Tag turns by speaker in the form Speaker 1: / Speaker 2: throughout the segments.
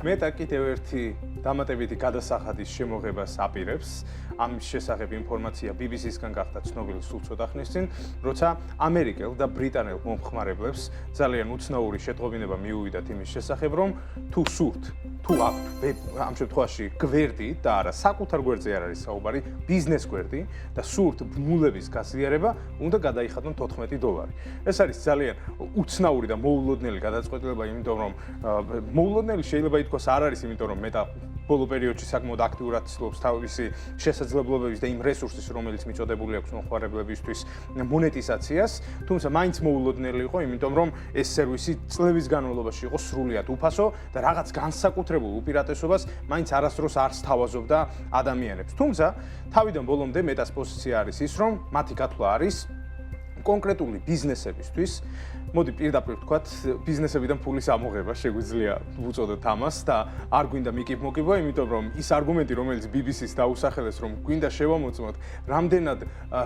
Speaker 1: მეტა კიდევ ერთი დამატებითი გადასახადის შემოღებას აპირებს. ამის შესახებ ინფორმაცია BBC-სგან გახდა ცნობილი სულ ცოტა ხნის წინ, როცა ამერიკელ და ბრიტანელ მომხმარებლებს ძალიან უცნაური შეტყობინება მიუვიდათ იმის შესახებ, რომ თუ სურთ, თუ აქვთ ამ შემთხვევაში გვერდი და არა საკუთარ გვერდზე არ არის საუბარი, ბიზნეს გვერდი და სურთ ბმულების გაზიარება, უნდა გადაიხადონ $14. ეს არის ძალიან უცნაური და მოულოდნელი გადაწყვეტილება, იმიტომ რომ მოულოდნელი შეიძლება ითქვას არ არის, იმიტომ რომ მეტა ბოლო პერიოდში საკმაოდ აქტიურად ცდილობს თავისი შესაძლებლობების და იმ რესურსის, რომელიც მიწოდებული აქვს მომხმარებლებისთვის მონეტიზაციას, თუმცა მაინც მოულოდნელი იყო, იმიტომ რომ ეს სერვისი წლების განმავლობაში იყო სრულიად უფასო და რაღაც განსაკუთრებულ უპირატესობას მაინც არასდროს არ სთავაზობდა ადამიანებს. თუმცა თავიდან ბოლომდე მეტას პოზიცია არის ის, რომ მათი გათვლა არის კონკრეტული ბიზნესებისთვის, მოდი პირდაპირ ვთქვათ, ბიზნესებიდან ფულის ამოღება შეგვიძლია ვუწოდოთ ამას და არ გვინდა მიკიბ-მოკიბო, იმიტომ რომ ის არგუმენტი, რომელიც BBC-ს დაუსახელეს, რომ გვინდა შევამოწმოთ, რამდენად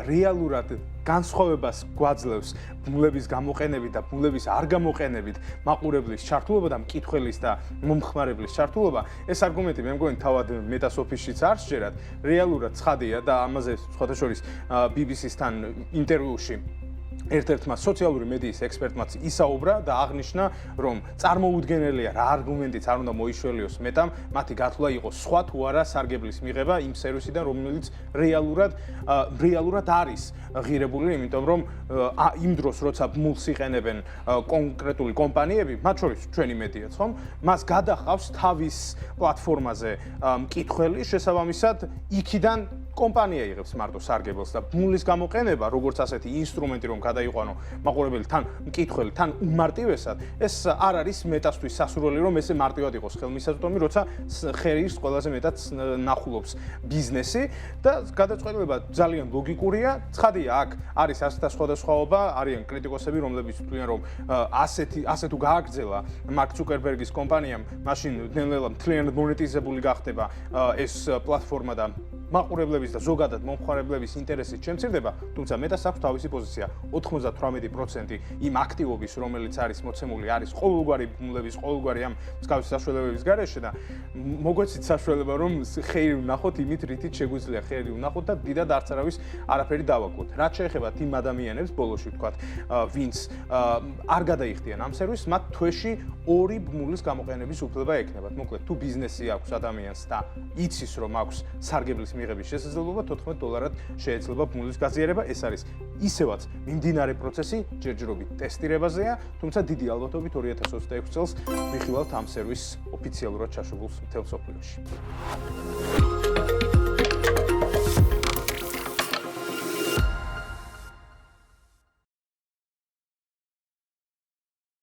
Speaker 1: რეალურად განსხვავებას გვაძლევს ბმულების გამოყენებით და ბმულების არ გამოყენებით მაყურებლის ჩართულობა და მკითხველის და მომხმარებლის ჩართულობა, ეს არგუმენტი მე მგონი თავად მეტას ოფისშიც არ სჯერათ, რეალურად ცხადია და ამაზე სხვათა შორის BBC-სთან ინტერვიუში ერთ-ერთმა სოციალური მედიის ექსპერტმაც ისაუბრა და აღნიშნა, რომ წარმოუდგენელია რა არგუმენტიც არ უნდა მოიშველიოს მეტამ, მათი გათვლა იყო სხვა თუ არა სარგებლის მიღება იმ სერვისიდან, რომელიც რეალურად არის ღირებული, იმიტომ რომ იმ დროს, როცა ბმულს იყენებენ კონკრეტული კომპანიები, მათ შორის ჩვენი მედიაც, ხომ, მას გადახავს თავის პლატფორმაზე მკითხველი, შესაბამისად, იქიდან კომპანია იღებს მარტო სარგებელს და ბმულის გამოყენება, როგორც ასეთი ინსტრუმენტი, რომ გადაიყვანო მაყურებელი თან მკითხველი, თან უმარტივესად, ეს არ არის მეტასთვის სასურველი, რომ ესე მარტივად იყოს ხელმისაწვდომი, როცა ხერის ყველაზე მეტად ნახულობს ბიზნესი და გადაწყვეტილება ძალიან ლოგიკურია. ცხადია, აქ არის ასეთი სხვადასხვაობა, არიან კრიტიკოსები, რომლებიც თვლიან, რომ ასე თუ გააგრძელა მარკ ცუკერბერგის კომპანიამ, მაშინ ნელ-ნელა მთლიანად მონეტიზებული გახდება ეს პლატფორმა და მაყურებლების და ზოგადად მომხმარებლების ინტერესით შემცირდება, თუმცა მეტას აქვს თავისი პოზიცია. 98% იმ აქტივობის, რომელიც არის მოცემული, არის ყოველგვარი ბმულების, ყოველგვარი ამ მსგავსი საშუალებების გარეშე და მოგვეცით საშუალება, რომ ხეირი ვნახოთ იმით, რითიც შეგვიძლია ხეირი ვნახოთ და დიდად არც არავის არაფერი დავაკვოთ. რაც შეეხება იმ ადამიანებს, ბოლოში ვთქვათ, ვინც არ გადაიხდიან ამ სერვისს, მათ თვეში 2 ბმულის გამოყენების უფლება ექნებათ. მოკლედ, თუ ბიზნესი აქვს ადამიანს და იცის, რომ აქვს სარგებლის მიღების შესაძლებლობა $14 შეიძლება ბმულის გაზიარება. ეს არის ისევაც მიმდინარე პროცესი, ჯერჯერობით ტესტირებაზეა, თუმცა დიდი ალბათობით 2026 წელს ვიხილავთ ამ სერვისს ოფიციალურად ჩაშვებულს მთელ მსოფლიოში.